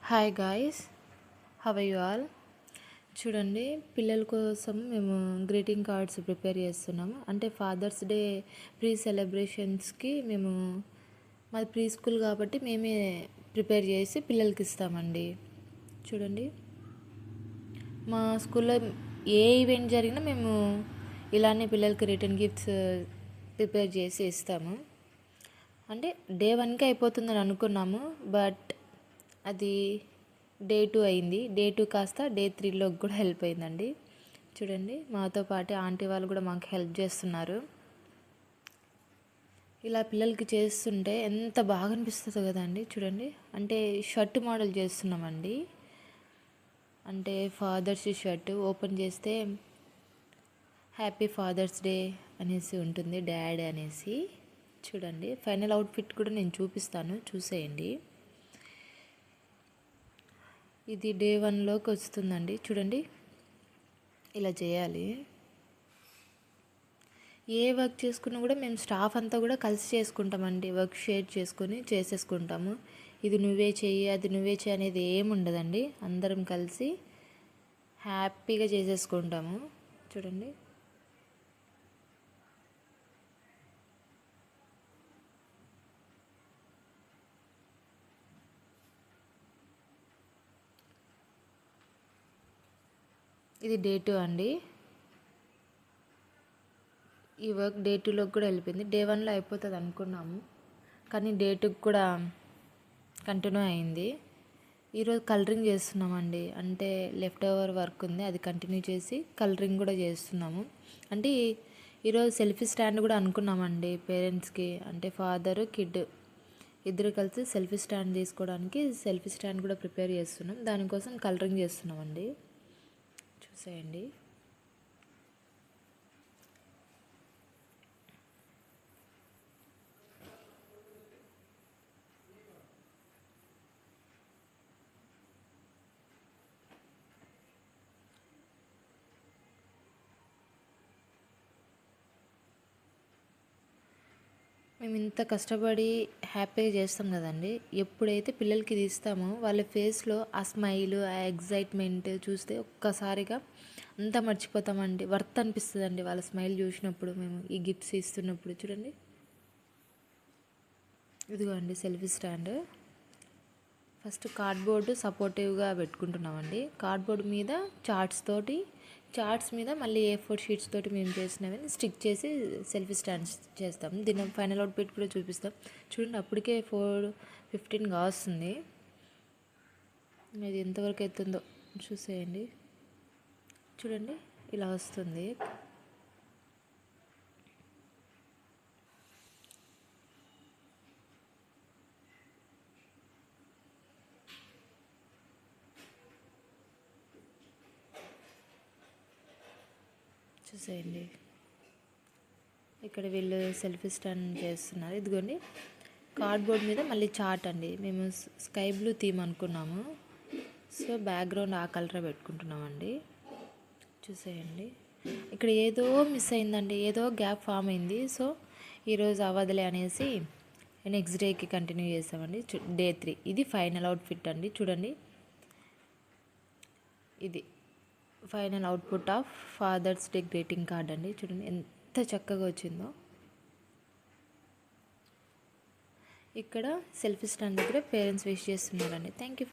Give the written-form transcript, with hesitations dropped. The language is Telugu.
Hi guys, how you all. చూడండి, పిల్లల కోసం మేము గ్రీటింగ్ కార్డ్స్ ప్రిపేర్ చేస్తున్నాము. అంటే ఫాదర్స్ డే ప్రీ సెలబ్రేషన్స్కి మేము మాది ప్రీ స్కూల్ కాబట్టి మేమే ప్రిపేర్ చేసి పిల్లలకి ఇస్తామండి. చూడండి, మా స్కూల్లో ఏ ఈవెంట్ జరిగినా మేము ఇలానే పిల్లలకి రిటర్న్ గిఫ్ట్స్ ప్రిపేర్ చేసి ఇస్తాము. అంటే డే 1కి అయిపోతుందని అనుకున్నాము, బట్ అది డే 2 అయింది. డే 2 కాస్త డే 3లోకి కూడా హెల్ప్ అయిందండి. చూడండి, మాతో పాటు ఆంటీ వాళ్ళు కూడా మాకు హెల్ప్ చేస్తున్నారు. ఇలా పిల్లలకి చేస్తుంటే ఎంత బాగా అనిపిస్తుందో కదండి. చూడండి, అంటే షర్ట్ మోడల్ చేస్తున్నామండి. అంటే ఫాదర్స్ షర్ట్ ఓపెన్ చేస్తే హ్యాపీ ఫాదర్స్ డే అనేసి ఉంటుంది, డాడ్ అనేసి. చూడండి, ఫైనల్ అవుట్ఫిట్ కూడా నేను చూపిస్తాను, చూసేయండి. ఇది డే 1లోకి వస్తుందండి. చూడండి, ఇలా చేయాలి. ఏ వర్క్ చేసుకున్నా కూడా మేము స్టాఫ్ అంతా కూడా కలిసి చేసుకుంటామండి. వర్క్ షేర్ చేసుకొని చేసేసుకుంటాము. ఇది నువ్వే చెయ్యి, అది నువ్వే చెయ్యి అనేది ఏమి ఉండదండి. అందరం కలిసి హ్యాపీగా చేసేసుకుంటాము. చూడండి, ఇది డే 2 అండి. ఈ వర్క్ డే 2లోకి కూడా వెళ్ళిపోయింది. డే 1లో అయిపోతుంది అనుకున్నాము, కానీ డే 2కి కూడా కంటిన్యూ అయింది. ఈరోజు కలరింగ్ చేస్తున్నామండి. అంటే లెఫ్ట్ ఓవర్ వర్క్ ఉంది, అది కంటిన్యూ చేసి కలరింగ్ కూడా చేస్తున్నాము. అంటే ఈరోజు సెల్ఫీ స్టాండ్ కూడా అనుకున్నామండి పేరెంట్స్కి. అంటే ఫాదరు కిడ్ ఇద్దరు కలిసి సెల్ఫీ స్టాండ్ తీసుకోవడానికి సెల్ఫీ స్టాండ్ కూడా ప్రిపేర్ చేస్తున్నాం. దానికోసం కలరింగ్ చేస్తున్నామండి. చూసేయండి. మేము ఇంత కష్టపడి హ్యాపీగా చేస్తాం కదండి. ఎప్పుడైతే పిల్లలకి ఇది ఇస్తామో వాళ్ళ ఫేస్లో ఆ స్మైల్, ఆ ఎగ్జైట్మెంట్ చూస్తే ఒక్కసారిగా అంతా మర్చిపోతామండి. వర్త్ అనిపిస్తుందండి వాళ్ళ స్మైల్ చూసినప్పుడు, మేము ఈ గిఫ్ట్స్ ఇస్తున్నప్పుడు. చూడండి, ఇదిగో అండి సెల్ఫీ స్టాండ్. ఫస్ట్ కార్డ్బోర్డు సపోర్టివ్గా పెట్టుకుంటున్నామండి. కార్డ్బోర్డ్ మీద చార్ట్స్ మీద మళ్ళీ A4 షీట్స్ తోటి మేము చేసినవి స్టిక్ చేసి సెల్ఫీ స్టాండ్స్ చేస్తాం. దీని ఫైనల్ అవుట్ఫిట్ కూడా చూపిస్తాం. చూడండి, అప్పటికే 4:15 కావస్తుంది. ఇది ఎంతవరకు అవుతుందో చూసేయండి. చూడండి, ఇలా వస్తుంది. చూసేయండి, ఇక్కడ వీళ్ళు సెల్ఫీ స్టాండ్ చేస్తున్నారు. ఇదిగోండి, కార్డ్బోర్డ్ మీద మళ్ళీ చార్ట్ అండి. మేము స్కై బ్లూ థీమ్ అనుకున్నాము, సో బ్యాక్గ్రౌండ్ ఆ కలర్ పెట్టుకుంటున్నామండి. చూసేయండి, ఇక్కడ ఏదో మిస్ అయిందండి, ఏదో గ్యాప్ ఫామ్ అయింది. సో ఈరోజు అవ్వదులే అనేసి నెక్స్ట్ డేకి కంటిన్యూ చేస్తామండి. డే 3 ఇది ఫైనల్ అవుట్ఫిట్ అండి. చూడండి, ఇది final output of father's day greeting card అండి. చూడండి ఎంత చక్కగా వచ్చిందో. ఇక్కడ సెల్ఫీ స్టాండ్ దగ్గర పేరెంట్స్ విష్ చేస్తున్నారండి. Thank you.